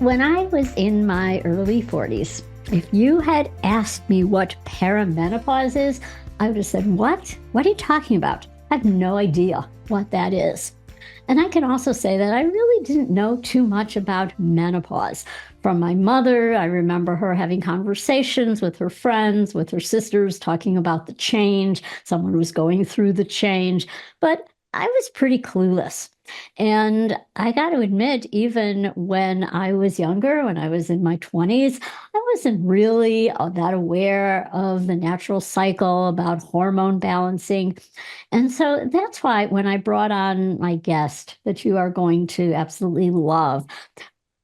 When I was in my early 40s, if you had asked me what perimenopause is, I would have said, What? What are you talking about? I have no idea what that is. And I can also say that I really didn't know too much about menopause. From my mother, I remember her having conversations with her friends, with her sisters, talking about the change. Someone was going through the change, but I was pretty clueless. And I got to admit, even when I was younger, when I was in my 20s, I wasn't really that aware of the natural cycle, about hormone balancing. And so that's why when I brought on my guest that you are going to absolutely love,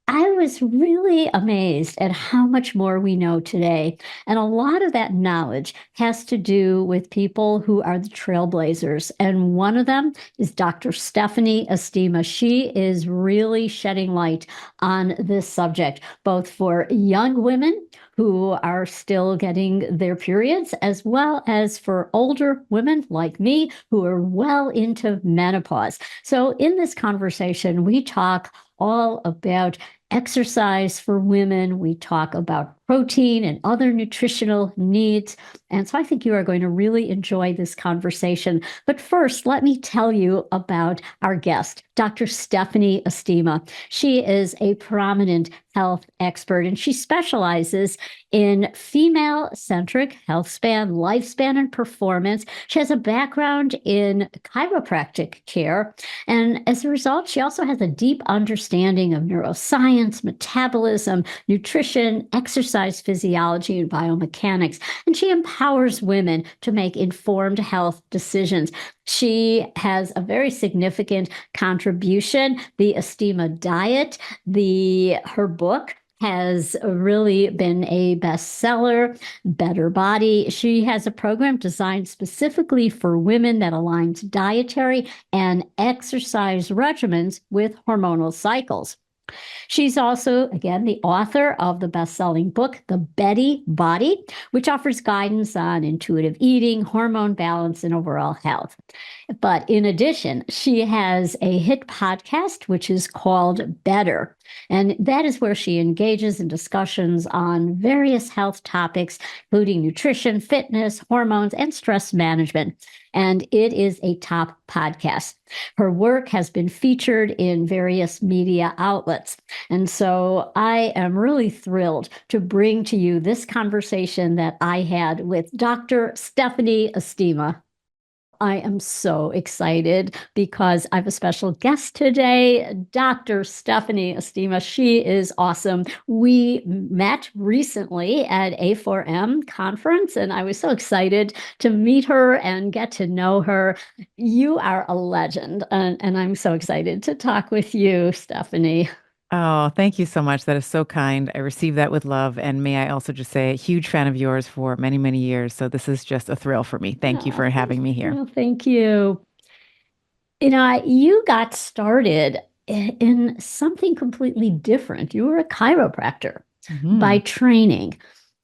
I was really amazed at how much more we know today. And a lot of that knowledge has to do with people who are the trailblazers. And one of them is Dr. Stephanie Estima. She is really shedding light on this subject, both for young women who are still getting their periods, as well as for older women like me who are well into menopause. So in this conversation, we talk all about exercise for women. We talk about protein and other nutritional needs. And so I think you are going to really enjoy this conversation. But first, let me tell you about our guest, Dr. Stephanie Estima. She is a prominent health expert, and she specializes in female-centric health span, lifespan, and performance. She has a background in chiropractic care, and as a result, she also has a deep understanding of neuroscience, metabolism, nutrition, exercise physiology, and biomechanics. And she empowers women to make informed health decisions. She has a very significant contribution, the Estima diet. Her book has really been a bestseller, Better Body. She has a program designed specifically for women that aligns dietary and exercise regimens with hormonal cycles. She's also, again, the author of the best-selling book, The Better Body, which offers guidance on intuitive eating, hormone balance, and overall health. But in addition, she has a hit podcast, which is called Better. And that is where she engages in discussions on various health topics, including nutrition, fitness, hormones, and stress management. And it is a top podcast. Her work has been featured in various media outlets. And so I am really thrilled to bring to you this conversation that I had with Dr. Stephanie Estima. I am so excited because I have a special guest today, Dr. Stephanie Estima. She is awesome. We met recently at A4M conference, and I was so excited to meet her and get to know her. You are a legend, and I'm so excited to talk with you, Stephanie. Oh, thank you so much. That is so kind. I receive that with love. And may I also just say, a huge fan of yours for many, many years. So this is just a thrill for me. Thank you Oh, for having me here. well, thank you. You got started in something completely different. You were a chiropractor by Mhm. training.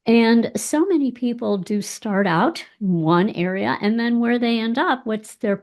And so many people do start out in one area, and then where they end up, what's their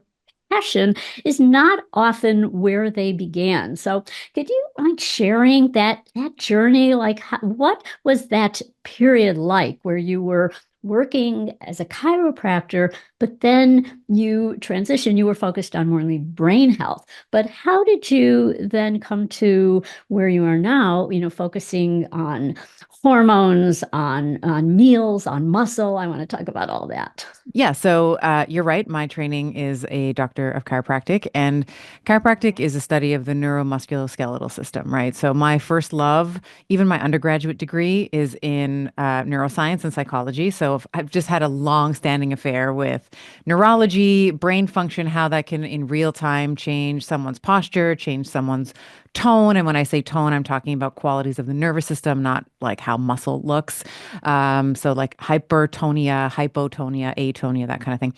passion, is not often where they began. So could you like sharing that journey? Like what was that period like where you were working as a chiropractor, but then you transitioned, you were focused on more brain health. But how did you then come to where you are now, focusing on hormones, on meals, on muscle? I want to talk about all that. Yeah, so you're right. My training is a doctor of chiropractic, and chiropractic is a study of the neuromusculoskeletal system, right? So my first love, even my undergraduate degree, is in neuroscience and psychology. So I've just had a long-standing affair with neurology, brain function, how that can in real time change someone's posture, change someone's tone. And when I say tone, I'm talking about qualities of the nervous system, not like how muscle looks. So like hypertonia, hypotonia, atonia, that kind of thing.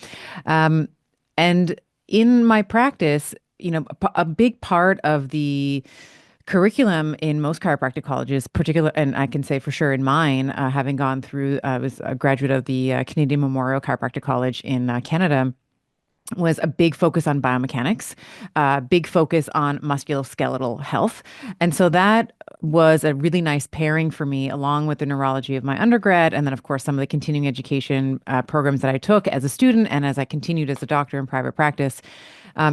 Um, and in my practice, a big part of the curriculum in most chiropractic colleges, particular, and I can say for sure in mine, having gone through, I was a graduate of the Canadian Memorial Chiropractic College in Canada, was a big focus on biomechanics, big focus on musculoskeletal health. And so that was a really nice pairing for me, along with the neurology of my undergrad. And then, of course, some of the continuing education programs that I took as a student and as I continued as a doctor in private practice.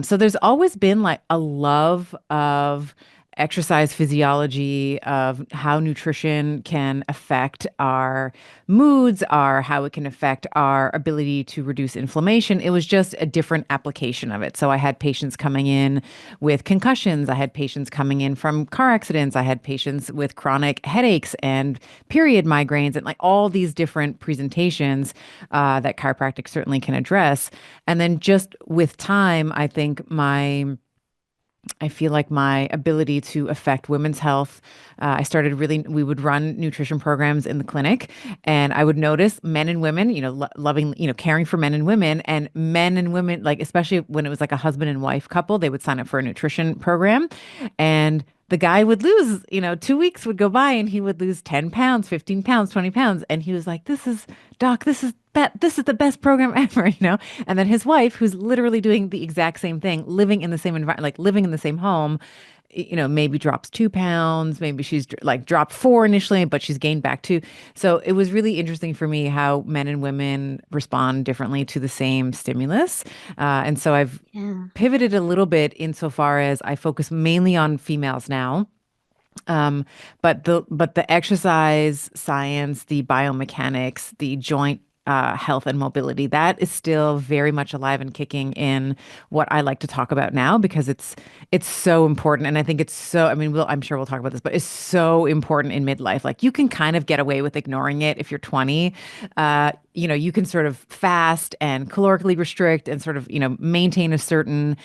So there's always been like a love of exercise physiology, of how nutrition can affect our moods, our how it can affect our ability to reduce inflammation. It was just a different application of it. So I had patients coming in with concussions. I had patients coming in from car accidents. I had patients with chronic headaches and period migraines and like all these different presentations that chiropractic certainly can address. And then just with time, I feel like my ability to affect women's health. I started really, we would run nutrition programs in the clinic, and I would notice men and women, loving, caring for men and women, like, especially when it was like a husband and wife couple, they would sign up for a nutrition program. And the guy would lose, 2 weeks would go by and he would lose 10 pounds, 15 pounds, 20 pounds. And he was like, doc, this is the best program ever, And then his wife, who's literally doing the exact same thing, living in the same environment, like living in the same home, maybe drops 2 pounds, maybe she's like dropped four initially, but she's gained back two. So it was really interesting for me how men and women respond differently to the same stimulus. And so I've Yeah. pivoted a little bit insofar as I focus mainly on females now. But the exercise science, the biomechanics, the joint health and mobility, that is still very much alive and kicking in what I like to talk about now because it's so important. And I think it's so, I mean, I'm sure we'll talk about this, but it's so important in midlife. Like you can kind of get away with ignoring it if you're 20. You can sort of fast and calorically restrict and sort of, maintain a certain,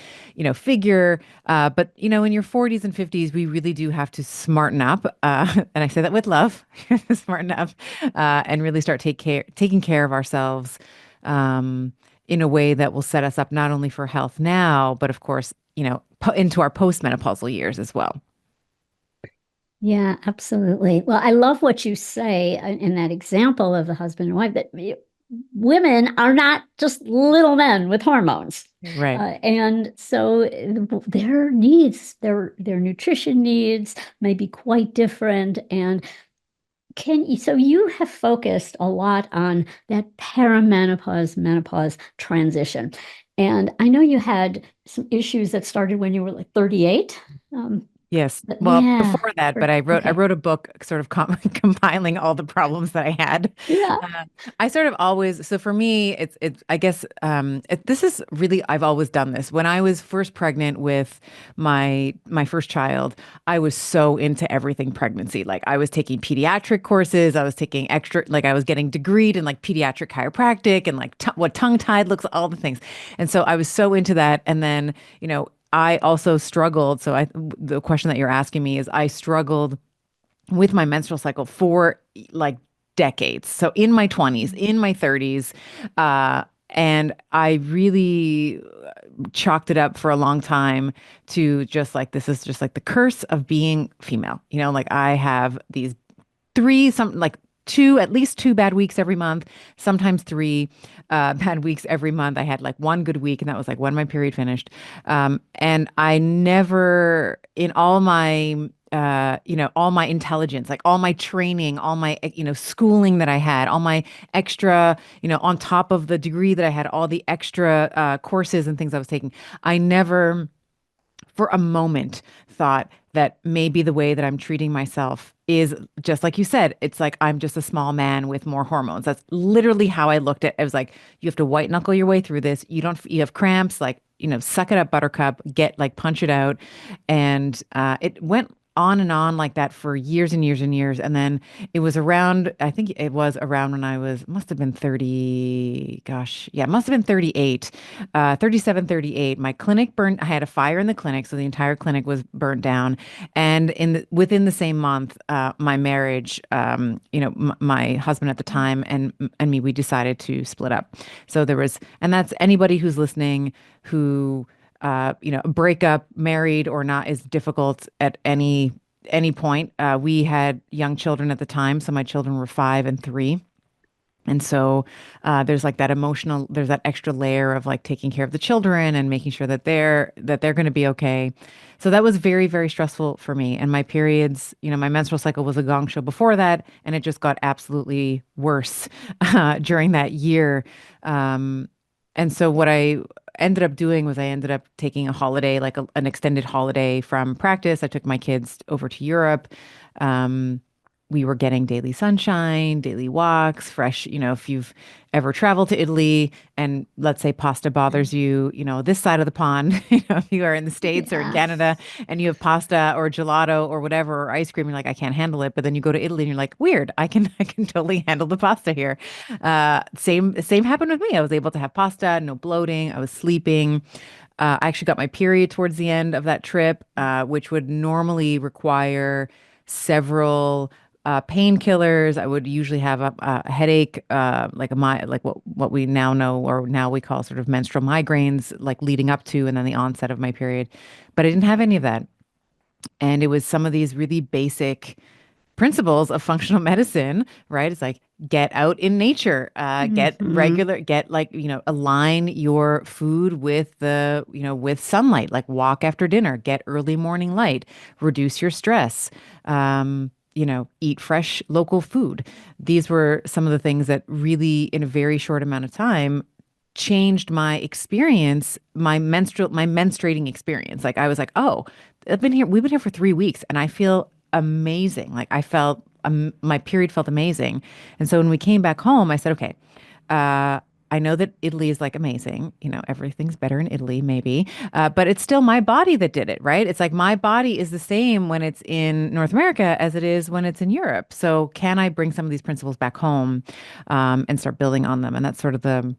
figure. But in your 40s and 50s, we really do have to smarten up. And I say that with love, smarten up, and really start taking care of ourselves, in a way that will set us up not only for health now, but of course, into our postmenopausal years as well. Yeah, absolutely. Well, I love what you say in that example of the husband and wife that women are not just little men with hormones. Right. And so their needs, their nutrition needs may be quite different. And so you have focused a lot on that perimenopause, menopause transition. And I know you had some issues that started when you were like 38. Yes. But Well, yeah, before that, but I okay. wrote a book sort of compiling all the problems that I had. Yeah. I sort of always, so for me, it's I guess this is really, I've always done this. When I was first pregnant with my first child, I was so into everything pregnancy. Like I was taking pediatric courses, I was taking extra, like I was getting degreed in like pediatric chiropractic and like what tongue tied looks, all the things. And so I was so into that. And then, I also struggled. The question that you're asking me is I struggled with my menstrual cycle for like decades. So in my 20s, in my 30s, and I really chalked it up for a long time to just like, this is just like the curse of being female. Like I have these like at least two bad weeks every month, sometimes three bad weeks every month. I had like one good week, and that was like when my period finished. And I never, in all my intelligence, like all my training, all my, schooling that I had, all my extra, on top of the degree that I had, all the extra courses and things I was taking, I never for a moment thought that maybe the way that I'm treating myself is just like you said, it's like I'm just a small man with more hormones. That's literally how I looked at it. I was like, you have to white knuckle your way through this. You have cramps, like, suck it up, buttercup, punch it out. And it went on and on like that for years and years and years. And then I think it was around when must have been 30, gosh, yeah, must have been 38, 37, 38. My clinic burned, I had a fire in the clinic. So the entire clinic was burnt down. And within the same month, my marriage, my husband at the time and me, we decided to split up. And that's anybody who's listening who, a breakup, married or not, is difficult at any point. We had young children at the time, so my children were 5 and 3. And so there's like that emotional, there's that extra layer of like taking care of the children and making sure that they're going to be okay. So that was very, very stressful for me. And my periods, my menstrual cycle was a gong show before that, and it just got absolutely worse during that year. Um, and so what I ended up doing was I ended up taking a holiday, like an extended holiday from practice. I took my kids over to Europe. Um, we were getting daily sunshine, daily walks, fresh, if you've ever traveled to Italy and let's say pasta bothers you, this side of the pond, if you are in the States or in Yeah. Canada and you have pasta or gelato or whatever, or ice cream, you're like, I can't handle it. But then you go to Italy and you're like, weird, I can totally handle the pasta here. Same happened with me. I was able to have pasta, no bloating. I was sleeping. I actually got my period towards the end of that trip, which would normally require several painkillers. I would usually have a headache, like what we now know or now we call sort of menstrual migraines, like leading up to and then the onset of my period. But I didn't have any of that, and it was some of these really basic principles of functional medicine, right? It's like get out in nature, get Mhm. regular, get like, align your food with with sunlight, like walk after dinner, get early morning light, reduce your stress, eat fresh local food. These were some of the things that really, in a very short amount of time, changed my experience, my menstruating experience. Like I was like, oh, we've been here for 3 weeks and I feel amazing. Like I felt, my period felt amazing. And so when we came back home, I said, okay, uh, I know that Italy is like amazing. Everything's better in Italy, maybe. But it's still my body that did it, right? It's like my body is the same when it's in North America as it is when it's in Europe. So can I bring some of these principles back home, and start building on them? And that's sort of the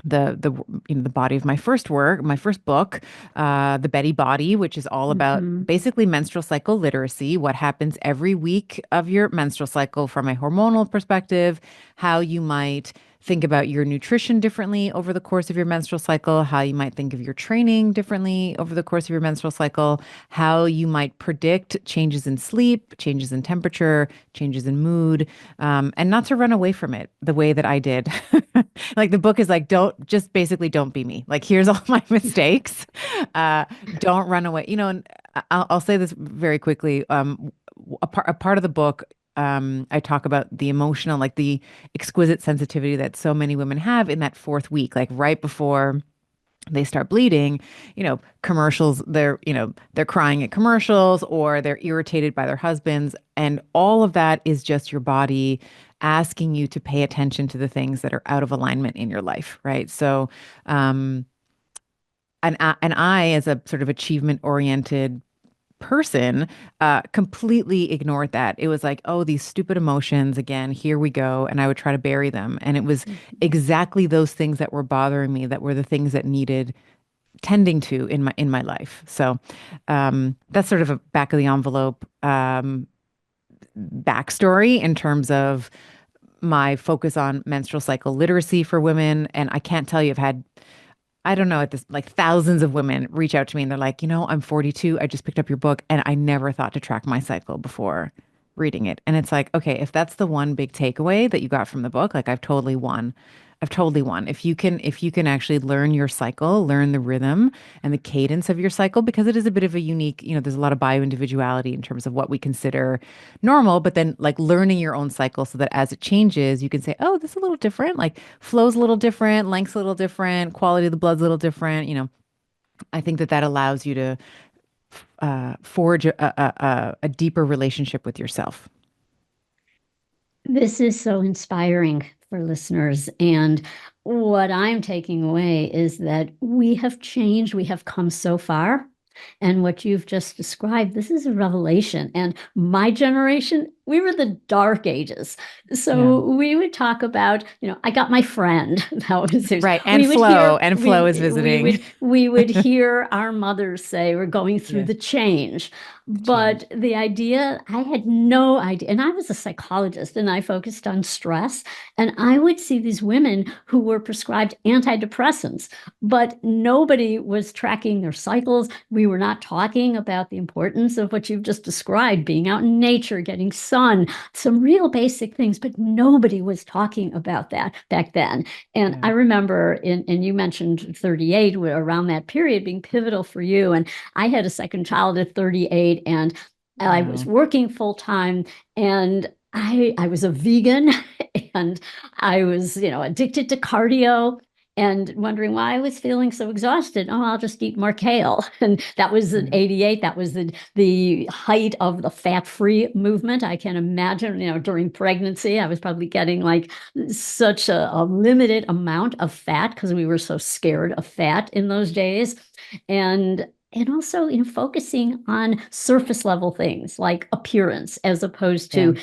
the body of my first book, the Betty Body, which is all about Mhm. basically menstrual cycle literacy, what happens every week of your menstrual cycle from a hormonal perspective, how you might think about your nutrition differently over the course of your menstrual cycle, how you might think of your training differently over the course of your menstrual cycle, how you might predict changes in sleep, changes in temperature, changes in mood, and not to run away from it the way that I did. Like the book is like, don't be me. Like, here's all my mistakes. Uh, don't run away. And I'll say this very quickly. A part of the book, I talk about the emotional, like the exquisite sensitivity that so many women have in that fourth week, like right before they start bleeding, commercials, they're crying at commercials or they're irritated by their husbands. And all of that is just your body asking you to pay attention to the things that are out of alignment in your life, right? So, um, and I, as a sort of achievement oriented person, completely ignored that. It was like, oh, these stupid emotions again, here we go. And I would try to bury them. And it was exactly those things that were bothering me that were the things that needed tending to in my life. So that's sort of a back of the envelope backstory in terms of my focus on menstrual cycle literacy for women. And I can't tell you, I've had, I don't know, at this like thousands of women reach out to me and they're like, I'm 42. I just picked up your book and I never thought to track my cycle before reading it. And it's like, okay, if that's the one big takeaway that you got from the book, like I've totally won. I've totally won. If you can actually learn your cycle, learn the rhythm and the cadence of your cycle, because it is a bit of a unique, there's a lot of bio-individuality in terms of what we consider normal, but then like learning your own cycle so that as it changes, you can say, oh, this is a little different, like flow's a little different, length's a little different, quality of the blood's a little different. I think that that allows you to forge a deeper relationship with yourself. This is so inspiring for listeners. And what I'm taking away is that we have changed, we have come so far. And what you've just described, this is a revelation. And my generation, we were the dark ages. Yeah. So we would talk about, I got my friend. That was it. Right. We would hear, And Flo is visiting. we would hear our mothers say, we're going through Yes. the change. But Change. the idea, I had no idea. And I was a psychologist and I focused on stress. And I would see these women who were prescribed antidepressants, but nobody was tracking their cycles. We were not talking about the importance of what you've just described, being out in nature, getting sun, some real basic things, but nobody was talking about that back then. And Yeah. I remember and you mentioned 38 around that period being pivotal for you. And I had a second child at 38 and I was Wow. working full time and I was a vegan and I was, addicted to cardio and wondering why I was feeling so exhausted. Oh, I'll just eat more kale. And that was in Yeah. 88. That was the height of the fat-free movement. I can imagine, during pregnancy, I was probably getting like such a limited amount of fat because we were so scared of fat in those days. And also, focusing on surface level things like appearance as opposed Yeah. to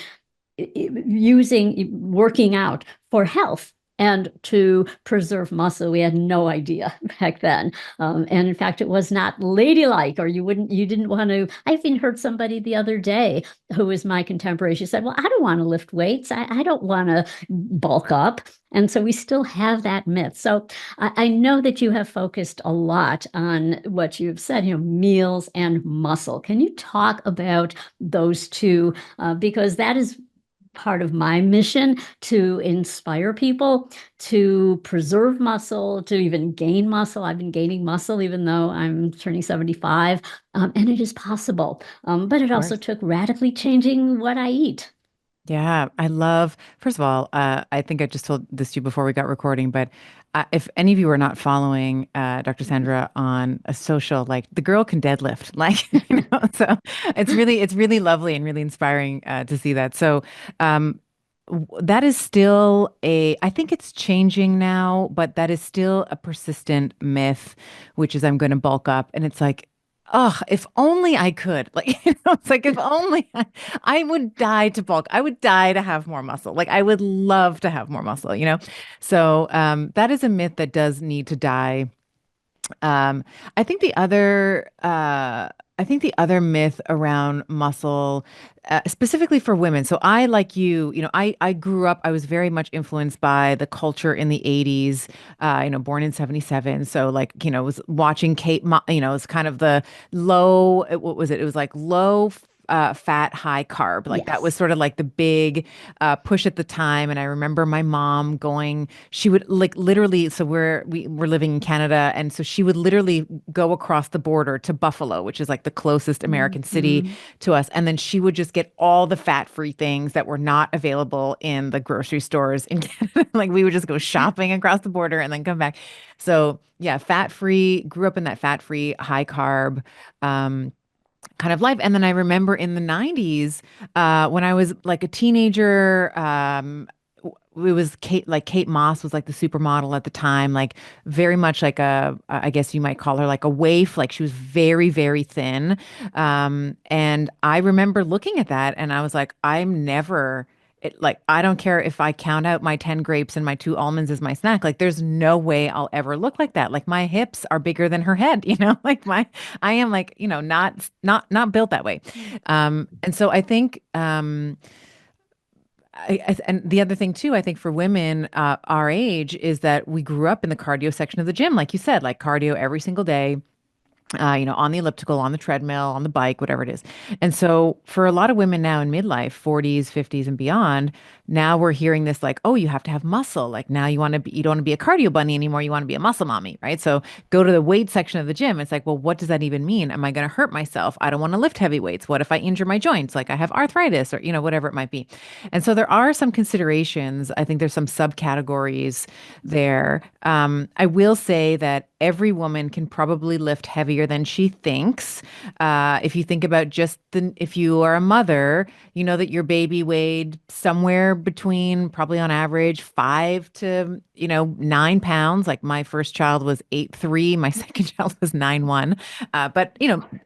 working out for health and to preserve muscle. We had no idea back then. And in fact, it was not ladylike, or you didn't want to. I even heard somebody the other day who was my contemporary. She said, well, I don't want to lift weights. I don't want to bulk up. And so we still have that myth. So I know that you have focused a lot on what you've said, meals and muscle. Can you talk about those two? Because that is part of my mission to inspire people to preserve muscle, to even gain muscle. I've been gaining muscle even though I'm turning 75, and it is possible. But it Of also course. took radically changing what I eat. Yeah, I love, first of all, I think I just told this to you before we got recording, but if any of you are not following Dr. Sandra on a social, like the girl can deadlift, like, so it's really lovely and really inspiring to see that. So, that is still I think it's changing now, but that is still a persistent myth, which is I'm going to bulk up. And it's like, oh, if only I could. Like, it's like if only I would die to bulk. I would die to have more muscle. Like, I would love to have more muscle. So that is a myth that does need to die. um, I think the other myth around muscle, specifically for women. So I, like I grew up. I was very much influenced by the culture in the '80s. Born in '77. So was watching it was kind of the low. What was it? It was like low. Fat, high carb. Like that was Yes. sort of like the big push at the time. And I remember my mom going, she would like literally, so we were living in Canada, and so she would literally go across the border to Buffalo, which is like the closest American city Mhm. to us, and then she would just get all the fat-free things that were not available in the grocery stores in Canada. Like we would just go shopping across the border and then come back. So yeah, fat-free, grew up in that fat-free, high carb. Um, kind of life. And then I remember in the 90s, when I was like a teenager, it was Kate Moss was like the supermodel at the time, like very much like I guess you might call her like a waif, like she was very, very thin. And I remember looking at that and I was like, like, I don't care if I count out my 10 grapes and my two almonds as my snack. Like, there's no way I'll ever look like that. Like, my hips are bigger than her head, like I am like, not built that way. And so I think, and the other thing too, I think for women our age is that we grew up in the cardio section of the gym, like you said, like cardio every single day, on the elliptical, on the treadmill, on the bike, whatever it is. And so for a lot of women now in midlife, 40s, 50s and beyond, now we're hearing this like, oh, you have to have muscle. Like now you don't want to be a cardio bunny anymore. You want to be a muscle mommy, right? So go to the weight section of the gym. It's like, well, what does that even mean? Am I going to hurt myself? I don't want to lift heavy weights. What if I injure my joints? Like I have arthritis or, whatever it might be. And so there are some considerations. I think there's some subcategories there. I will say that every woman can probably lift heavier than she thinks. If you think about if you are a mother, you know that your baby weighed somewhere between probably on average 5 to 9 pounds. Like my first child was 8'3", my second child was 9'1". But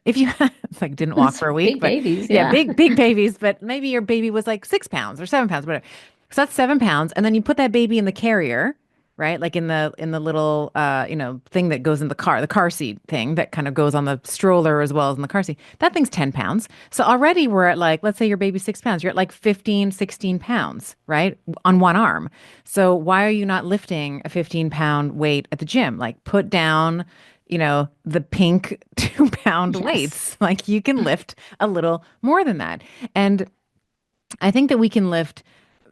if you like didn't walk That's for a week, big but babies, yeah, yeah. big babies, but maybe your baby was like 6 pounds or 7 pounds, whatever. So that's 7 pounds. And then you put that baby in the carrier, right? Like in the little thing that goes in the car seat thing that kind of goes on the stroller as well as in the car seat. That thing's 10 pounds. So already we're at like, let's say your baby's 6 pounds, you're at like 15, 16 pounds, right? On one arm. So why are you not lifting a 15-pound weight at the gym? Like put down, the pink 2-pound Yes. weights. Like you can lift a little more than that. And I think that we can lift.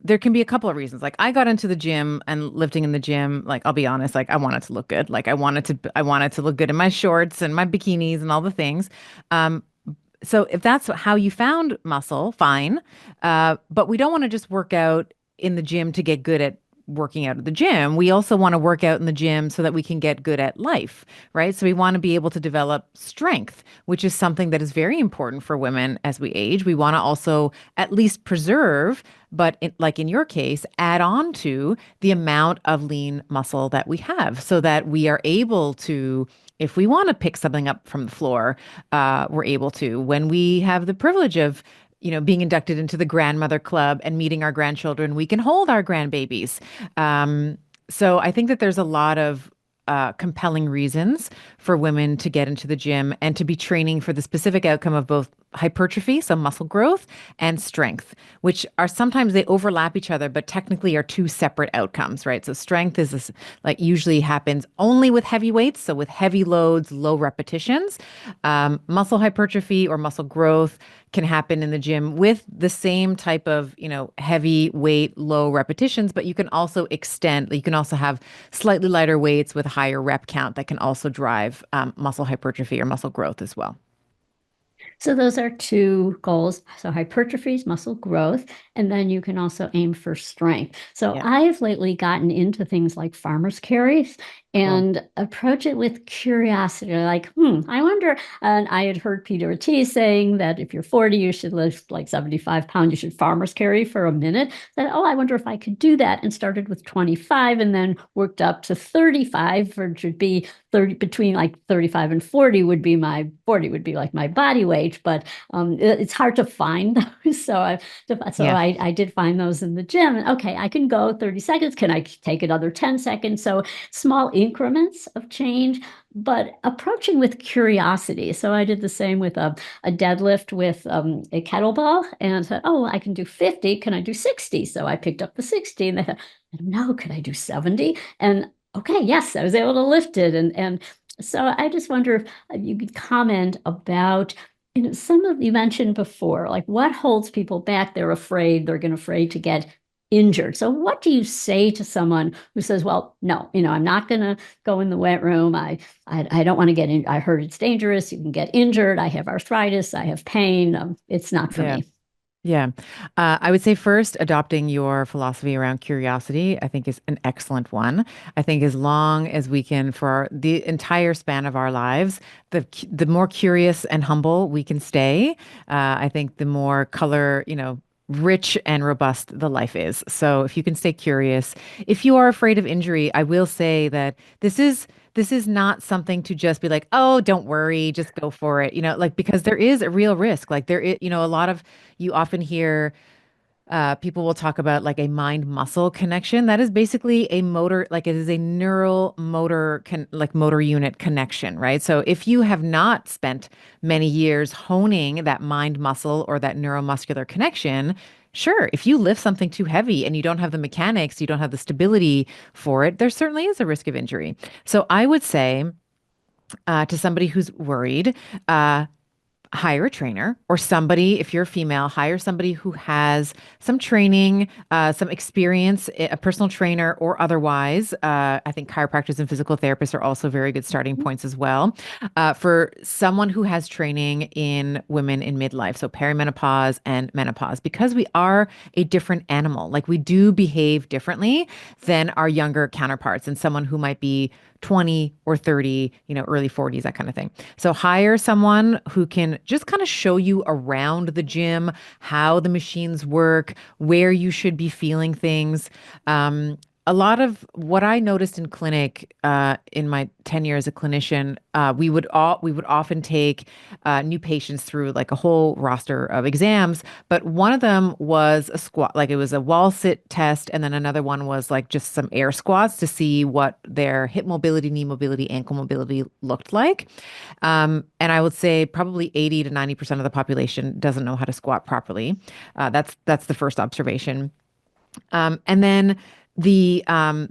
There can be a couple of reasons. Like I got into the gym and lifting in the gym, like I'll be honest, like I wanted to look good. Like I wanted to look good in my shorts and my bikinis and all the things. Um, so if that's how you found muscle, fine. But we don't want to just work out in the gym to get good at working out at the gym. We also want to work out in the gym so that we can get good at life, right? So we want to be able to develop strength, which is something that is very important for women as we age. We want to also at least preserve, but like in your case, add on to the amount of lean muscle that we have so that we are able to, if we want to pick something up from the floor, we're able to. When we have the privilege of, being inducted into the grandmother club and meeting our grandchildren, we can hold our grandbabies. So I think that there's a lot of compelling reasons for women to get into the gym and to be training for the specific outcome of both hypertrophy, so muscle growth, and strength, which are sometimes they overlap each other, but technically are two separate outcomes, right? So strength is this, like usually happens only with heavy weights, so with heavy loads, low repetitions. Muscle hypertrophy or muscle growth can happen in the gym with the same type of, heavy weight, low repetitions, but you can also extend, you can also have slightly lighter weights with higher rep count that can also drive muscle hypertrophy or muscle growth as well. So those are two goals. So hypertrophy is muscle growth, and then you can also aim for strength. So Yeah, I've lately gotten into things like farmer's carries cool. and approach it with curiosity. Like, I wonder. And I had heard Peter T saying that if you're 40, you should lift like 75 pounds. You should farmer's carry for a minute. Said, oh, I wonder if I could do that. And started with 25 and then worked up to 35, which should be 30, between like 35 and 40 would be my 40 would be like my body weight, but it's hard to find those. Yeah. I did find those in the gym. And okay, I can go 30 seconds. Can I take another 10 seconds? So small increments of change, but approaching with curiosity. So I did the same with a deadlift with a kettlebell and said, oh, I can do 50. Can I do 60? So I picked up the 60 and they thought, no, could I do 70? And okay, yes, I was able to lift it. And so I just wonder if you could comment about, some of you mentioned before, like what holds people back? They're going to afraid to get injured. So what do you say to someone who says, well, no, I'm not going to go in the wet room. I don't want to get in. I heard it's dangerous. You can get injured. I have arthritis. I have pain. It's not for Yeah. me. Yeah. I would say first, adopting your philosophy around curiosity, I think is an excellent one. I think as long as we can, for the entire span of our lives, the more curious and humble we can stay, I think the more color, rich and robust the life is. So if you can stay curious, if you are afraid of injury, I will say that this is not something to just be like, oh, don't worry, just go for it. Like because there is a real risk. Like there is, a lot of you often hear people will talk about like a mind muscle connection. That is basically a motor, like it is a neural motor, like motor unit connection, right? So if you have not spent many years honing that mind muscle or that neuromuscular connection, sure, if you lift something too heavy and you don't have the mechanics, you don't have the stability for it, there certainly is a risk of injury. So I would say to somebody who's worried, uh, hire a trainer or somebody, if you're a female, hire somebody who has some training, some experience, a personal trainer or otherwise. I think chiropractors and physical therapists are also very good starting points as well. For someone who has training in women in midlife, so perimenopause and menopause, because we are a different animal, like we do behave differently than our younger counterparts and someone who might be 20 or 30, early 40s, that kind of thing. So hire someone who can just kind of show you around the gym, how the machines work, where you should be feeling things. A lot of what I noticed in clinic in my tenure as a clinician, we would often take new patients through like a whole roster of exams, but one of them was a squat, like it was a wall sit test, and then another one was like just some air squats to see what their hip mobility, knee mobility, ankle mobility looked like. And I would say probably 80 to 90% of the population doesn't know how to squat properly. That's the first observation. And then the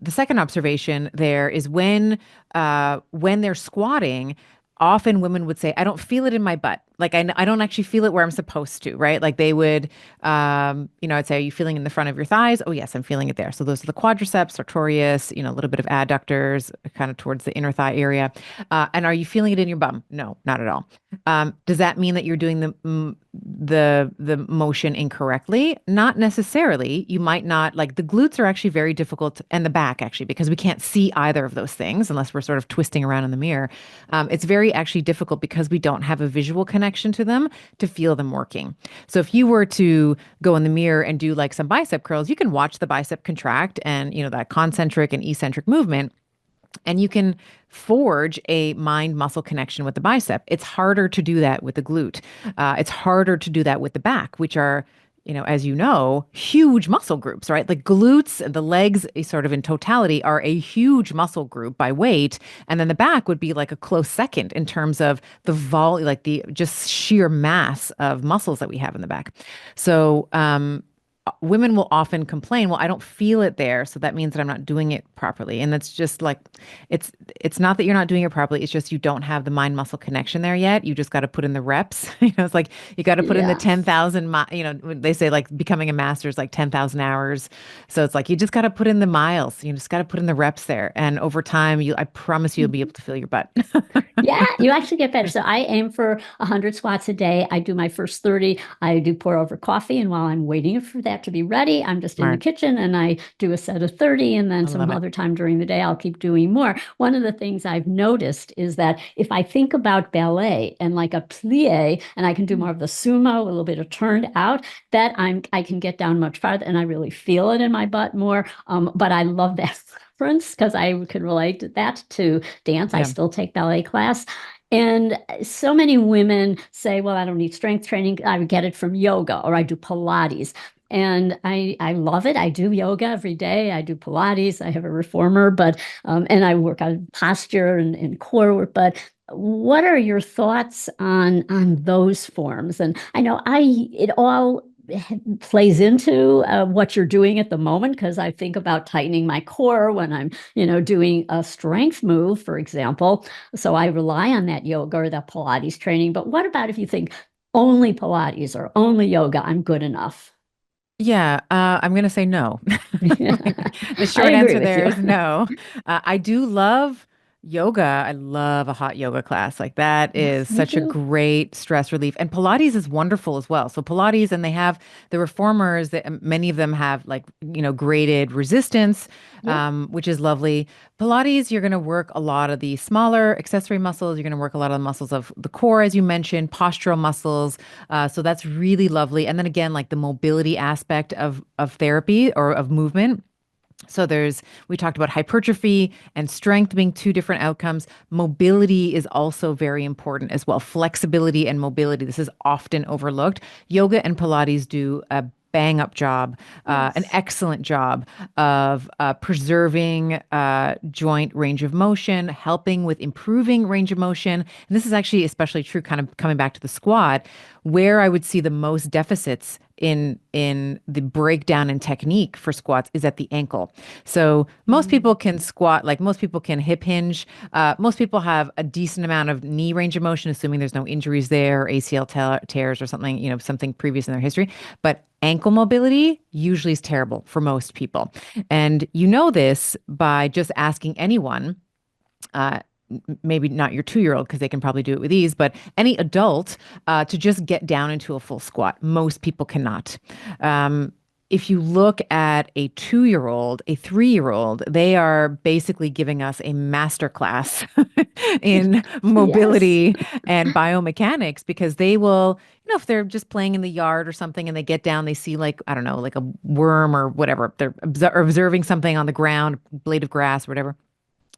second observation there is when they're squatting, often women would say, "I don't feel it in my butt." like I don't actually feel it where I'm supposed to, right? Like they would, I'd say, are you feeling in the front of your thighs? Oh, yes, I'm feeling it there. So those are the quadriceps, sartorius, a little bit of adductors, kind of towards the inner thigh area. And are you feeling it in your bum? No, not at all. Does that mean that you're doing the motion incorrectly? Not necessarily. You might not like the glutes are actually very difficult and the back actually because we can't see either of those things unless we're sort of twisting around in the mirror. It's very actually difficult because we don't have a visual connection to them to feel them working. So if you were to go in the mirror and do like some bicep curls, you can watch the bicep contract and that concentric and eccentric movement and you can forge a mind muscle connection with the bicep. It's harder to do that with the glute. It's harder to do that with the back, which are, as you know, huge muscle groups, right? Like glutes, the legs, sort of in totality, are a huge muscle group by weight. And then the back would be like a close second in terms of the volume, like the just sheer mass of muscles that we have in the back. So, women will often complain, well, I don't feel it there, so that means that I'm not doing it properly. And that's just like it's not that you're not doing it properly, it's just you don't have the mind muscle connection there yet. You just got to put in the reps. It's like you got to put in the Yeah. 10,000 they say like becoming a master is like 10,000 hours. So it's like you just got to put in the miles. You just got to put in the reps there. And over time, I promise you'll be able to feel your butt. Yeah, you actually get better. So I aim for 100 squats a day. I do my first 30. I do pour over coffee. And while I'm waiting for that to be ready, I'm just in the Smart. kitchen and I do a set of 30. And then I love some it. other time during the day, I'll keep doing more. One of the things I've noticed is that if I think about ballet and like a plie, and I can do more of the sumo, a little bit of turned out, that I can get down much farther and I really feel it in my butt more. But I love that reference because I can relate that to dance. I Yeah. still take ballet class. And so many women say, well, I don't need strength training. I get it from yoga or I do Pilates. And I love it. I do yoga every day. I do Pilates. I have a reformer, but and I work on posture and core work. But what are your thoughts on those forms? And I know it all plays into what you're doing at the moment because I think about tightening my core when I'm, doing a strength move, for example. So I rely on that yoga or that Pilates training. But what about if you think only Pilates or only yoga, I'm good enough? Yeah, I'm going to say no. The I short agree answer with there you. is no. I do love yoga. I love a hot yoga class. Like that Yes, is me such a too. great stress relief. And Pilates is wonderful as well. So Pilates, and they have the reformers that many of them have like, graded resistance, Yep. which is lovely. Pilates, you're going to work a lot of the smaller accessory muscles. You're going to work a lot of the muscles of the core, as you mentioned, postural muscles. So that's really lovely. And then again, like the mobility aspect of therapy or of movement. So we talked about hypertrophy and strength being two different outcomes. Mobility is also very important as well. Flexibility and mobility. This is often overlooked. Yoga and Pilates do a bang up job, an Yes. excellent job of preserving joint range of motion, helping with improving range of motion. And this is actually especially true kind of coming back to the squat, where I would see the most deficits in the breakdown in technique for squats is at the ankle. So most Mm. people can squat, like most people can hip hinge. Most people have a decent amount of knee range of motion, assuming there's no injuries there, or ACL tears or something, something previous in their history. But ankle mobility usually is terrible for most people. And you know this by just asking anyone, uh, maybe not your 2-year old because they can probably do it with ease, but any adult to just get down into a full squat. Most people cannot. Um, if you look at a 2-year old, a 3-year old, they are basically giving us a master class in Yes. mobility and biomechanics because they will, if they're just playing in the yard or something and they get down, they see like, I don't know, like a worm or whatever. They're observing something on the ground, blade of grass or whatever.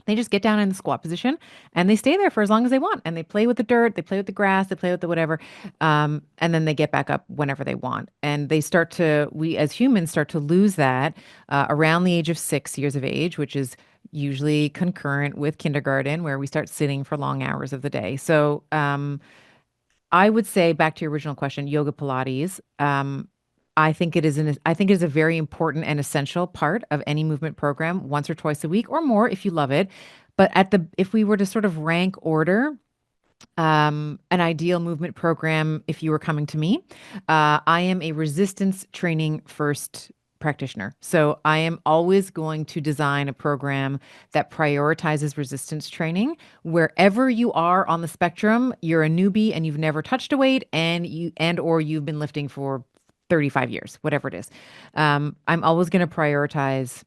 They just get down in the squat position and they stay there for as long as they want. And they play with the dirt, they play with the grass, they play with the whatever. And then they get back up whenever they want. And we as humans start to lose that around the age of 6 years of age, which is usually concurrent with kindergarten, where we start sitting for long hours of the day. So I would say back to your original question, yoga Pilates. I think it is a very important and essential part of any movement program, once or twice a week or more if you love it. But if we were to sort of rank order an ideal movement program if you were coming to me. I am a resistance training first practitioner. So I am always going to design a program that prioritizes resistance training. Wherever you are on the spectrum, you're a newbie and you've never touched a weight and or you've been lifting for 35 years, whatever it is. I'm always going to prioritize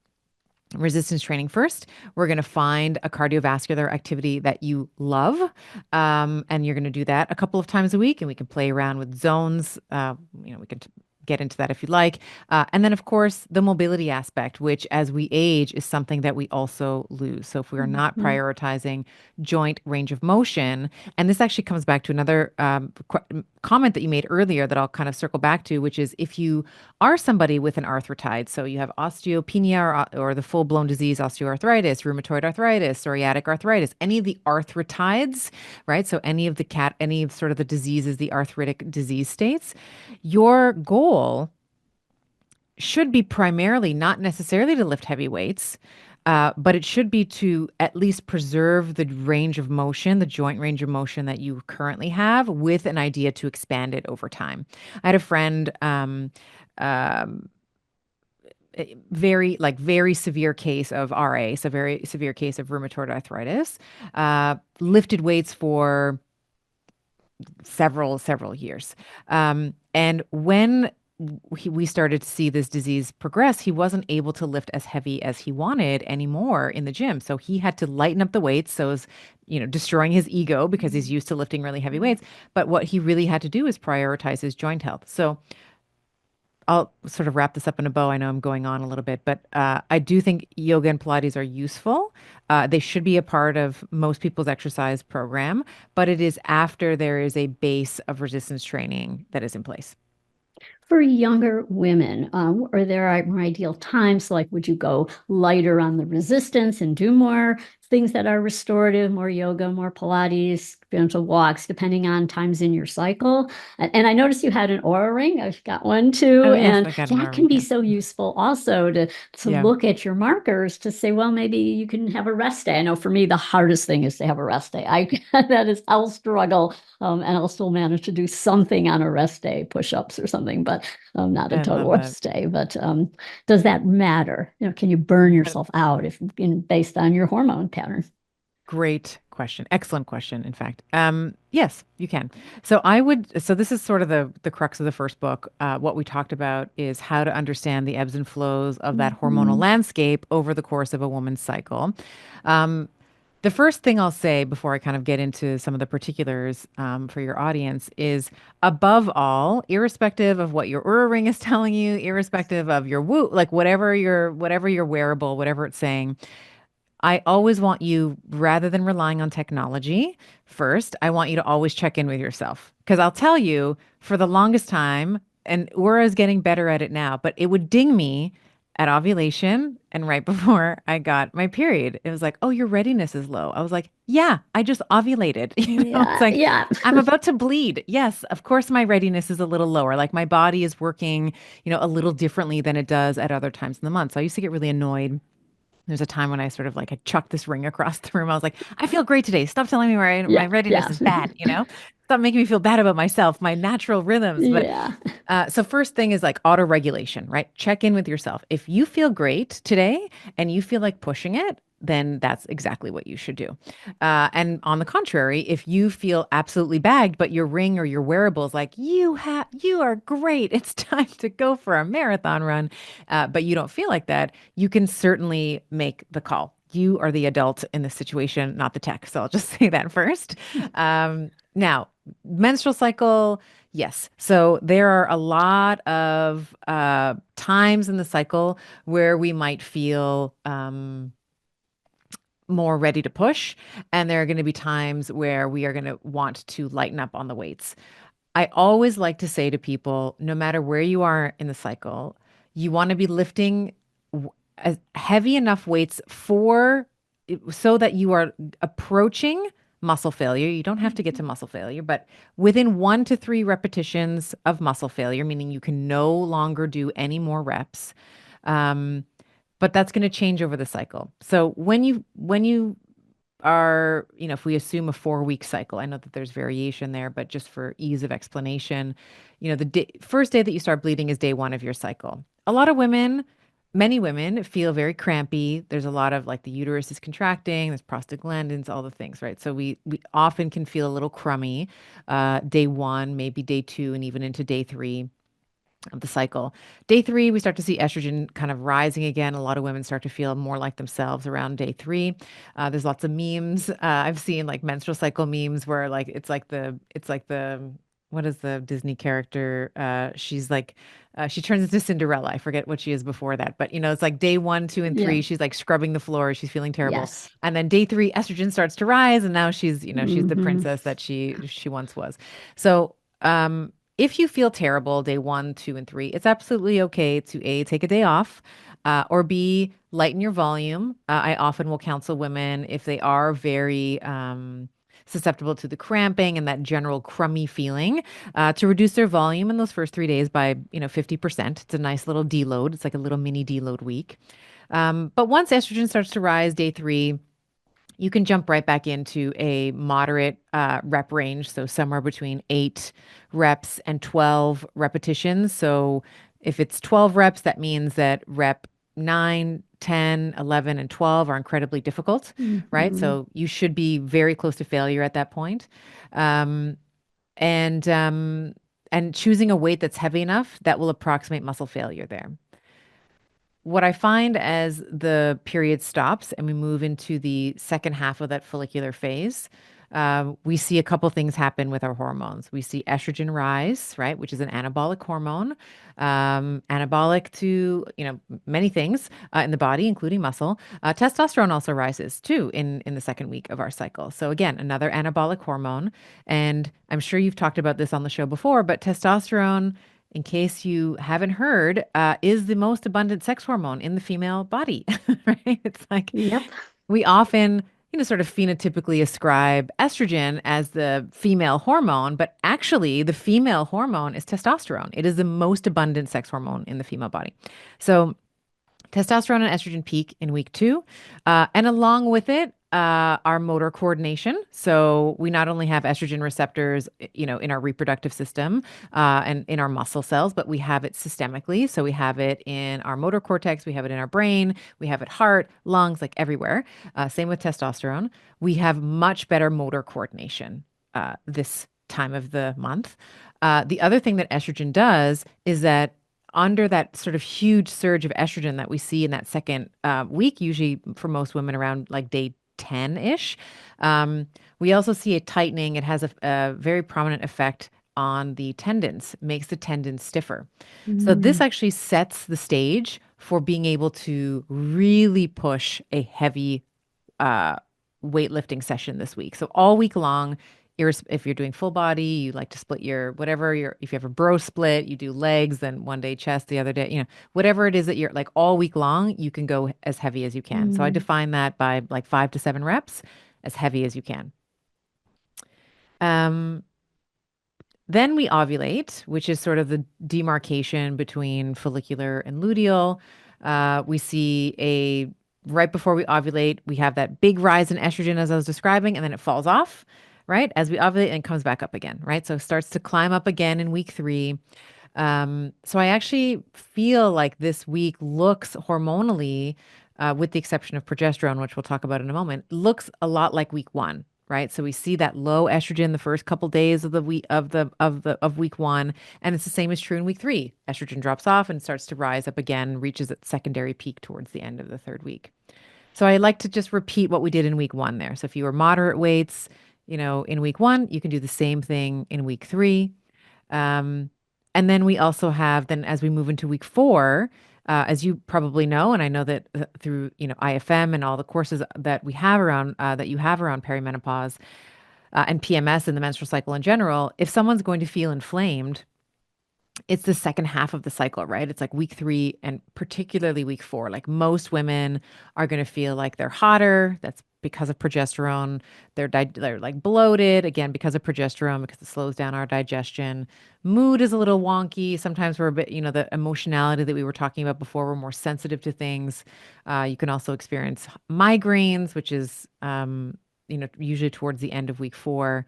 resistance training first. We're going to find a cardiovascular activity that you love. And you're going to do that a couple of times a week. And we can play around with zones. We can get into that if you like. And then, of course, the mobility aspect, which as we age is something that we also lose. So if we are not Mhm. prioritizing joint range of motion, and this actually comes back to another comment that you made earlier that I'll kind of circle back to, which is if you are somebody with an arthritis, so you have osteopenia or the full-blown disease, osteoarthritis, rheumatoid arthritis, psoriatic arthritis, any of the arthritides, right? So any of sort of the diseases, the arthritic disease states, your goal should be primarily not necessarily to lift heavy weights, but it should be to at least preserve the range of motion, the joint range of motion that you currently have, with an idea to expand it over time. I had a friend, um, very severe case of RA, so very severe case of rheumatoid arthritis, lifted weights for several years. And when we started to see this disease progress, he wasn't able to lift as heavy as he wanted anymore in the gym. So he had to lighten up the weights. So it was, destroying his ego because he's used to lifting really heavy weights. But what he really had to do is prioritize his joint health. So I'll sort of wrap this up in a bow. I know I'm going on a little bit, but I do think yoga and Pilates are useful. They should be a part of most people's exercise program, but it is after there is a base of resistance training that is in place. For younger women, are there more ideal times? Like, would you go lighter on the resistance and do more things that are restorative, more yoga, more Pilates, gentle walks, depending on times in your cycle? And I noticed you had an aura ring. I've got one Oh too, yes, and I got an that arm. can be Yeah, so useful also to yeah, look at your markers to say, well, maybe you can have a rest day. I know for me, the hardest thing is to have a rest day. I'll struggle, and I'll still manage to do something on a rest day, push-ups or something, but not a I total love that. rest day. But does that matter? Can you burn That- yourself out if based on your hormone pattern? Great question. Excellent question, in fact. Yes, you can. So this is sort of the crux of the first book. What we talked about is how to understand the ebbs and flows of that hormonal Mhm. landscape over the course of a woman's cycle. Um, the first thing I'll say before I kind of get into some of the particulars for your audience is, above all, irrespective of what your Oura ring is telling you, irrespective of your woo, like whatever your wearable, whatever it's saying, I always want you, rather than relying on technology first, I want you to always check in with yourself. Because I'll tell you, for the longest time, and Aura is getting better at it now, but it would ding me at ovulation and right before I got my period. It was like, oh, your readiness is low. I was like, yeah, I just ovulated. It's Yeah, like, yeah. I'm about to bleed. Yes, of course, my readiness is a little lower. Like my body is working, a little differently than it does at other times in the month. So I used to get really annoyed. There's a time when I sort of like I chucked this ring across the room. I was like, I feel great today. Stop telling me my Yeah, readiness yeah, is bad. Stop making me feel bad about myself, my natural rhythms. But yeah. so first thing is like auto regulation, right? Check in with yourself. If you feel great today and you feel like pushing it, then that's exactly what you should do. And on the contrary, if you feel absolutely bagged, but your ring or your wearable is like, you are great. It's time to go for a marathon run, but you don't feel like that, you can certainly make the call. You are the adult in this situation, not the tech. So I'll just say that first. Now, menstrual cycle, yes. So there are a lot of times in the cycle where we might feel more ready to push. And there are going to be times where we are going to want to lighten up on the weights. I always like to say to people, no matter where you are in the cycle, you want to be lifting heavy enough weights so that you are approaching muscle failure. You don't have to get to muscle failure, but within 1 to 3 repetitions of muscle failure, meaning you can no longer do any more reps. Um, but that's going to change over the cycle. So when you if we assume a 4 week cycle, I know that there's variation there, but just for ease of explanation, the first day that you start bleeding is day one of your cycle. A lot of women, many women feel very crampy. There's a lot of like the uterus is contracting, there's prostaglandins, all the things, right? So we often can feel a little crummy, day one, maybe day two, and even into day three of the cycle. Day three, we start to see estrogen kind of rising again. A lot of women start to feel more like themselves around day three. There's lots of memes. I've seen like menstrual cycle memes where like it's like the what is the Disney character? She's like she turns into Cinderella. I forget what she is before that, but it's like day one, two, and Yeah. three. She's like scrubbing the floor. She's feeling terrible, Yes. and then day three, estrogen starts to rise, and now she's the Hmm. princess that she once was. So if you feel terrible day one, two, and three, it's absolutely okay to A, take a day off, or B, lighten your volume. I often will counsel women if they are very susceptible to the cramping and that general crummy feeling, to reduce their volume in those first 3 days by 50%. It's a nice little deload. It's like a little mini deload week. But once estrogen starts to rise, day three, you can jump right back into a moderate rep range. So somewhere between 8 reps and 12 repetitions. So if it's 12 reps, that means that rep 9, 10, 11, and 12 are incredibly difficult, right? Hmm. So you should be very close to failure at that point. Um, and um, and choosing a weight that's heavy enough that will approximate muscle failure there. What I find as the period stops and we move into the second half of that follicular phase, we see a couple things happen with our hormones. We see estrogen rise, right, which is an anabolic hormone, anabolic to many things in the body, including muscle. Testosterone also rises too in the second week of our cycle. So again, another anabolic hormone, and I'm sure you've talked about this on the show before, but testosterone, in case you haven't heard, is the most abundant sex hormone in the female body, right? It's like Yep. we often, sort of phenotypically ascribe estrogen as the female hormone, but actually the female hormone is testosterone. It is the most abundant sex hormone in the female body. So testosterone and estrogen peak in week two. And along with it, our motor coordination. So we not only have estrogen receptors, in our reproductive system and in our muscle cells, but we have it systemically. So we have it in our motor cortex, we have it in our brain, we have it heart, lungs, like everywhere. Same with testosterone. We have much better motor coordination this time of the month. The other thing that estrogen does is that under that sort of huge surge of estrogen that we see in that second week, usually for most women around like day 10-ish, we also see a tightening. It has a very prominent effect on the tendons, makes the tendons stiffer. So this Mm. actually sets the stage for being able to really push a heavy uh, weightlifting session this week. So all week long, if you're doing full body, you like to split your whatever if you have a bro split, you do legs, then one day chest, the other day, whatever it is that you're like all week long, you can go as heavy as you can. So I Mm. define that by like 5 to 7 reps, as heavy as you can. Um, then we ovulate, which is sort of the demarcation between follicular and luteal. We see right before we ovulate, we have that big rise in estrogen, as I was describing, and then it falls off, right? As we ovulate and comes back up again, right? So it starts to climb up again in week three. So I actually feel like this week looks hormonally, with the exception of progesterone, which we'll talk about in a moment, looks a lot like week one, right? So we see that low estrogen the first couple days of the week of week one, and it's the same is true in week three. Estrogen drops off and starts to rise up again, reaches its secondary peak towards the end of the third week. So I like to just repeat what we did in week one there. So if you were moderate weights, in week one, you can do the same thing in week three. Um, and then we also have, then as we move into week four, as you probably know, and I know that through IFM and all the courses that we have around that you have around perimenopause and PMS and the menstrual cycle in general, if someone's going to feel inflamed, it's the second half of the cycle, right? It's like week three and particularly week four. Like most women are going to feel like they're hotter. That's because of progesterone. They're like bloated again because of progesterone, because it slows down our digestion. Mood is a little wonky. Sometimes we're a bit, the emotionality that we were talking about before, we're more sensitive to things. You can also experience migraines, which is usually towards the end of week 4.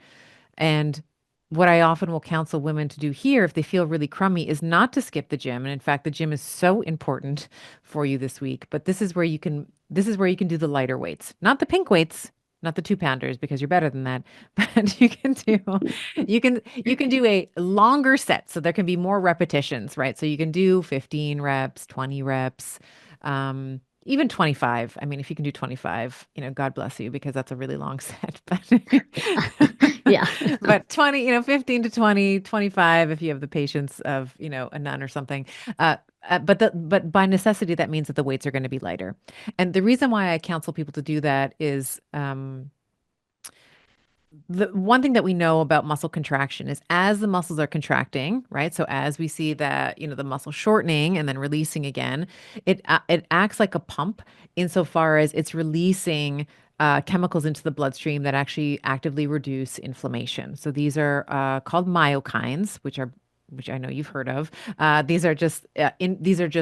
And what I often will counsel women to do here, if they feel really crummy, is not to skip the gym. And in fact, the gym is so important for you this week. But this is where you can do the lighter weights, not the pink weights, not the 2 pounders, because you're better than that. But you can do a longer set, so there can be more repetitions, right? So you can do 15 reps, 20 reps, even 25. I mean, if you can do 25, God bless you, because that's a really long set. Yeah. But 20, 15 to 20, 25, if you have the patience of, a nun or something. But by necessity, that means that the weights are going to be lighter. And the reason why I counsel people to do that is, the one thing that we know about muscle contraction is as the muscles are contracting, right? So as we see that, the muscle shortening and then releasing again, it acts like a pump insofar as it's releasing chemicals into the bloodstream that actually actively reduce inflammation. So these are called myokines, which I know you've heard of. These are just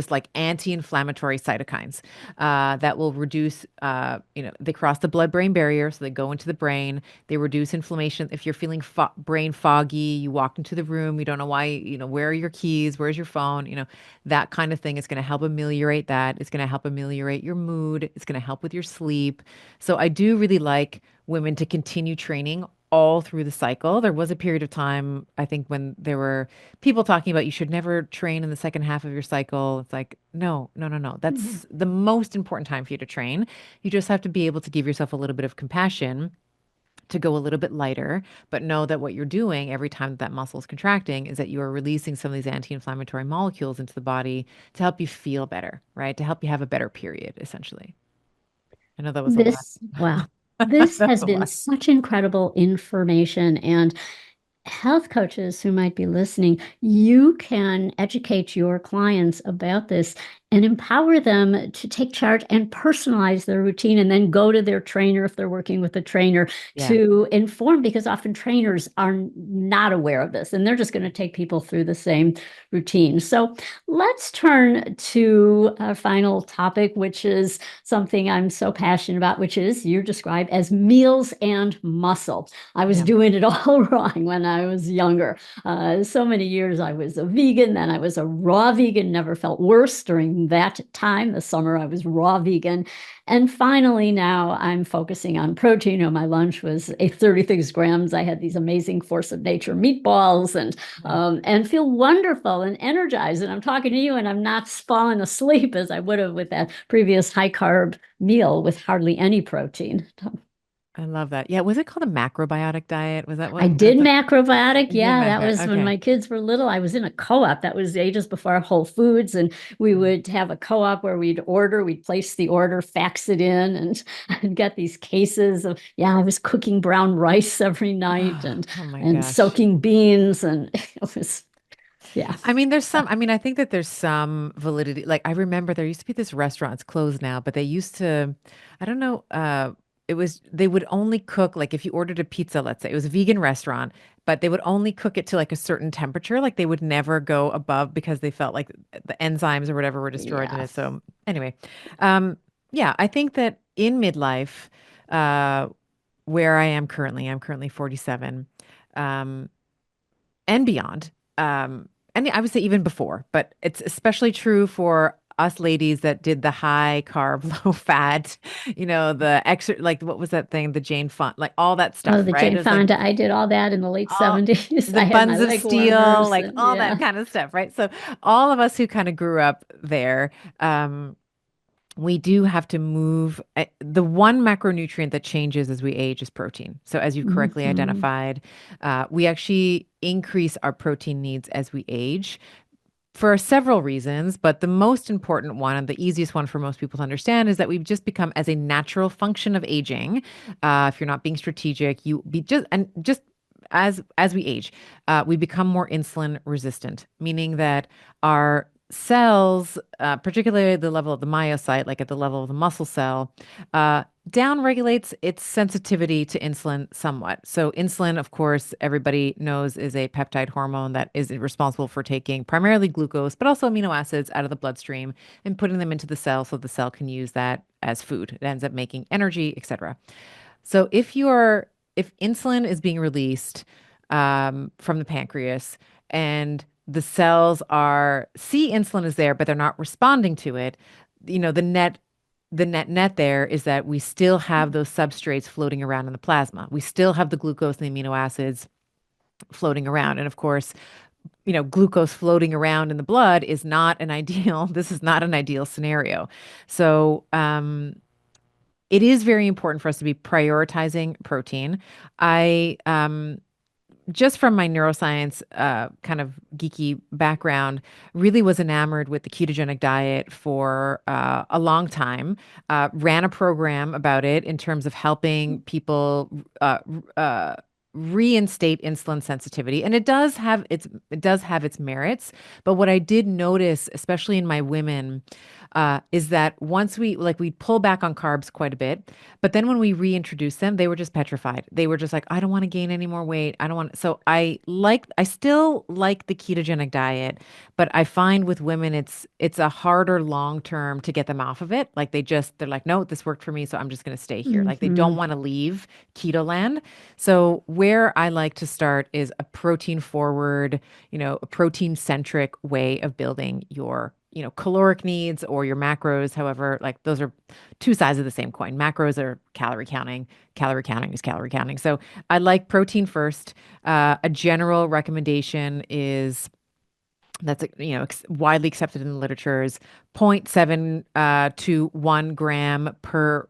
like anti-inflammatory cytokines that will reduce. They cross the blood-brain barrier, so they go into the brain. They reduce inflammation. If you're feeling brain foggy, you walk into the room, you don't know why. Where are your keys? Where's your phone? That kind of thing is going to help ameliorate that. It's going to help ameliorate your mood. It's going to help with your sleep. So I do really like women to continue training all through the cycle. There was a period of time, I think, when there were people talking about you should never train in the second half of your cycle. It's like, no, no, no, no. Yeah. That's the most important time for you to train. You just have to be able to give yourself a little bit of compassion to go a little bit lighter, but know that what you're doing every time that muscle is contracting is that you are releasing some of these anti-inflammatory molecules into the body to help you feel better, right? To help you have a better period, essentially. I know that was a lot. Wow. This That's has a been lot. such incredible information. And health coaches who might be listening, you can educate your clients about this and empower them to take charge and personalize their routine and then go to their trainer if they're working with a trainer Yeah. to inform, because often trainers are not aware of this and they're just going to take people through the same routine. So let's turn to our final topic, which is something I'm so passionate about, which is you describe as meals and muscle. I was Yeah. doing it all wrong when I was younger. So many years I was a vegan, then I was a raw vegan, never felt worse during that time. The summer I was raw vegan. And finally, now I'm focusing on protein. My lunch was a 36 grams. I had these amazing Force of Nature meatballs Yeah. and feel wonderful and energized. And I'm talking to you and I'm not falling asleep as I would have with that previous high carb meal with hardly any protein. I love that. Yeah. Was it called a macrobiotic diet? Was that I what? did macrobiotic. You did Yeah, that macro. was when Okay. my kids were little. I was in a co-op. That was ages before Whole Foods. And we Mm. would have a co-op where we'd place the order, fax it in, and, and get these cases of, yeah, I was cooking brown rice every night Oh my and gosh. soaking beans. And it was, yeah. I mean, I think that there's some validity. Like I remember there used to be this restaurant, it's closed now, but they used to, I don't know, they would only cook, like if you ordered a pizza, let's say, it was a vegan restaurant, but they would only cook it to like a certain temperature. Like they would never go above because they felt like the enzymes or whatever were destroyed in Yeah. it. So anyway, yeah, I think that in midlife, uh, where I'm currently 47. Um, and beyond. And I would say even before, but it's especially true for us ladies that did the high carb, low fat, the extra, like what was that thing, the Jane Font, like all that Oh, stuff, the right? Jane It was like Fonda. I did all that in the late all 70s. the I had my buns of leg steel, warmers like and all that yeah. kind of stuff, right? So all of us who kind of grew up there, we do have to move. The one macronutrient that changes as we age is protein. So, as you've correctly Mhm. identified, we actually increase our protein needs as we age for several reasons. But the most important one, and the easiest one for most people to understand, is that we've just become, as a natural function of aging, if you're not being strategic, you be just as we age, we become more insulin resistant, meaning that our cells, particularly at the level of the myocyte, like at the level of the muscle cell, down regulates its sensitivity to insulin somewhat. So insulin, of course, everybody knows is a peptide hormone that is responsible for taking primarily glucose, but also amino acids out of the bloodstream and putting them into the cell so the cell can use that as food. It ends up making energy, etc. So if insulin is being released from the pancreas and the cells are see insulin is there, but they're not responding to it, the net there is that we still have those substrates floating around in the plasma. We still have the glucose and the amino acids floating around. And of course, glucose floating around in the blood is not an ideal, this is not an ideal scenario. So, it is very important for us to be prioritizing protein. I just from my neuroscience kind of geeky background, really was enamored with the ketogenic diet for a long time. Ran a program about it in terms of helping people uh, uh, reinstate insulin sensitivity, and it does have its merits. But what I did notice, especially in my women, is that once we pull back on carbs quite a bit, but then when we reintroduced them, they were just petrified. They were just like, I don't want to gain any more weight. I don't want. So I still like the ketogenic diet, but I find with women, it's a harder long term to get them off of it. Like they're like, no, this worked for me, so I'm just going to stay here. Like they don't Hmm. want to leave keto land. So where I like to start is a protein forward, a protein centric way of building your caloric needs or your macros. However, like those are two sides of the same coin. Macros are calorie counting. Calorie counting is calorie counting. So I like protein first. A general recommendation is that's widely accepted in the literature is zero point 0.7 to 1 gram per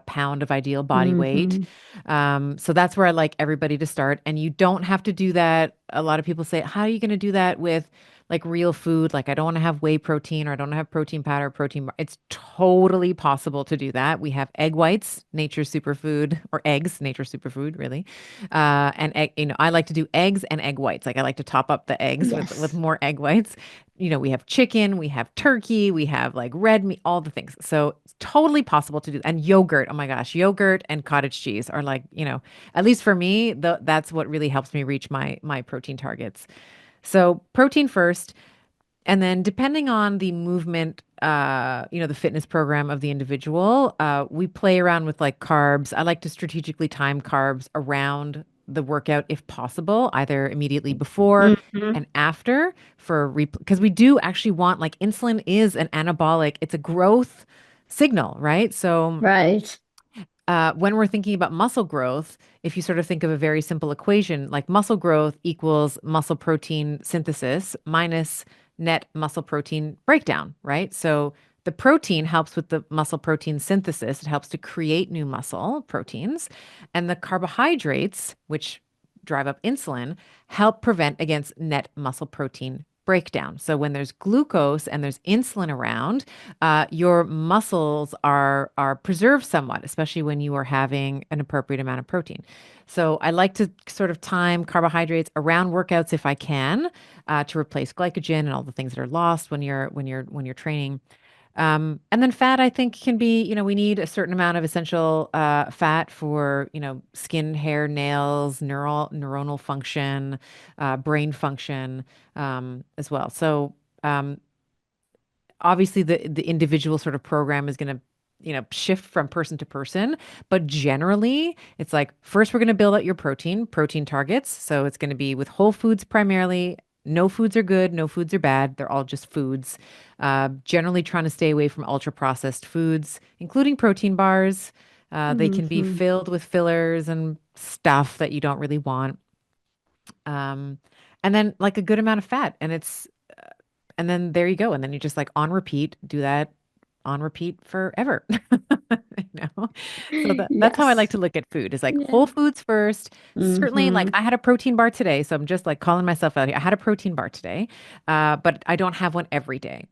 pound of ideal body weight. Hmm. So that's where I like everybody to start. And you don't have to do that. A lot of people say, how are you going to do that with like real food? Like I don't want to have whey protein or I don't want to have protein powder, protein bar. It's totally possible to do that. We have egg whites, nature's superfood, or eggs, nature's superfood, really. And egg, I like to do eggs and egg whites. Like I like to top up the eggs with Yes. more egg whites. We have chicken, we have turkey, we have like red meat, all the things. So it's totally possible to do. And yogurt, oh my gosh, yogurt and cottage cheese are like, at least for me, that's what really helps me reach my protein targets. So protein first, and then depending on the movement, the fitness program of the individual, we play around with like carbs. I like to strategically time carbs around the workout if possible, either immediately before Hmm. and after because we do actually want like insulin is an anabolic, it's a growth signal, right? So Right. when we're thinking about muscle growth, if you sort of think of a very simple equation, like muscle growth equals muscle protein synthesis minus net muscle protein breakdown, right? So the protein helps with the muscle protein synthesis. It helps to create new muscle proteins. And the carbohydrates, which drive up insulin, help prevent against net muscle protein breakdown. So when there's glucose and there's insulin around, your muscles are preserved somewhat, especially when you are having an appropriate amount of protein. So I like to sort of time carbohydrates around workouts if I can, to replace glycogen and all the things that are lost when you're training. And then fat, I think, can be, we need a certain amount of essential fat for, skin, hair, nails, neuronal function, brain function, as well. So um, obviously the individual sort of program is going to shift from person to person, but generally it's like first we're going to build out your protein targets, so it's going to be with whole foods primarily. No foods are good, no foods are bad, they're all just foods. Generally trying to stay away from ultra processed foods, including protein bars. They can be Hmm. filled with fillers and stuff that you don't really want. um, and then like a good amount of fat, and then there you go. And then you just like on repeat, do that on repeat forever. So that's how I like Yes. to look at food is like Yeah. whole foods first. Certainly, like Hmm. I had a protein bar today. So I'm just like calling myself out here. I had a protein bar today, but I don't have one every day.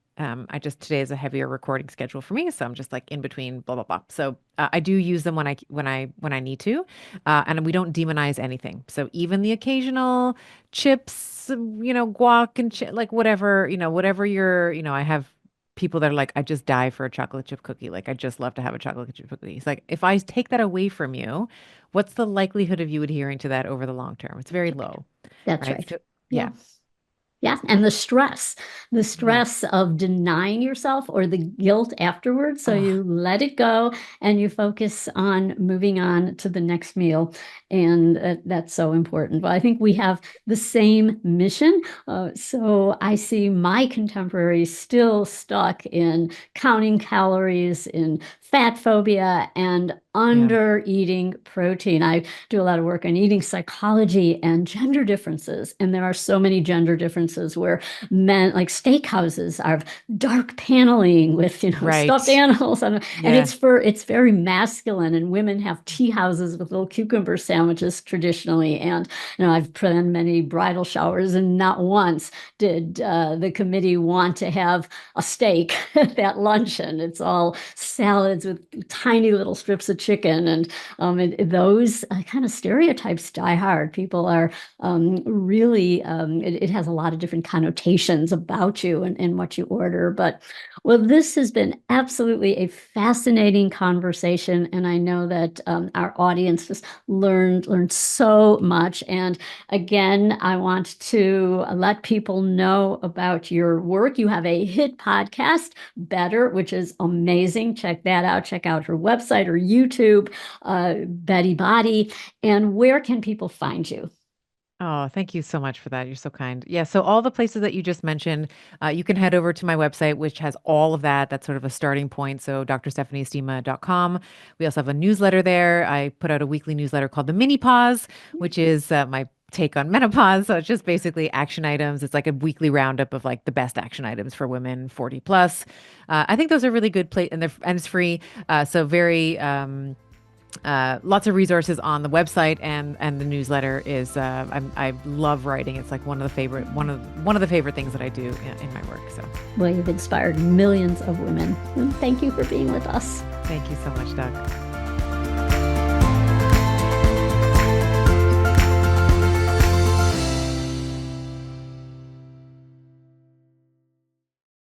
Today is a heavier recording schedule for me. So I'm just like in between blah, blah, blah. So I do use them when I need to. And we don't demonize anything. So even the occasional chips, guac and like whatever, whatever I have people that are like, I just die for a chocolate chip cookie. Like, I just love to have a chocolate chip cookie. It's like, if I take that away from you, what's the likelihood of you adhering to that over the long term? It's very low, That's right? right. So, Yeah. yeah. Yeah, and the stress of denying yourself or the guilt afterwards. So Oh, you let it go and you focus on moving on to the next meal. And that's so important. But I think we have the same mission. So I see my contemporaries still stuck in counting calories, in fat phobia, and yeah. under eating protein. I do a lot of work on eating psychology and gender differences. And there are so many gender differences where men, like steakhouses, are dark paneling with, stuffed Right. animals. And Yeah. it's very masculine. And women have tea houses with little cucumber sandwiches traditionally. And, I've planned many bridal showers, and not once did the committee want to have a steak at that luncheon. It's all salads with tiny little strips of chicken. And those kind of stereotypes die hard. People are really, it has a lot of different connotations about you and what you order. But well, this has been absolutely a fascinating conversation. And I know that our audience just learned so much. And again, I want to let people know about your work. You have a hit podcast, Better, which is amazing. Check that out. Check out her website or YouTube, Betty Body. And where can people find you? Oh, thank you so much for that. You're so kind. Yeah. So all the places that you just mentioned, you can head over to my website, which has all of that. That's sort of a starting point. So drstephaniestima.com. We also have a newsletter there. I put out a weekly newsletter called the Mini Pause, which is my take on menopause. So it's just basically action items. It's like a weekly roundup of like the best action items for women 40 plus. I think those are really good and it's free. So very, lots of resources on the website, and the newsletter is I love writing. It's like one of the favorite things that I do in my work. So Well, you've inspired millions of women. And thank you for being with us. thank you so much, Doug.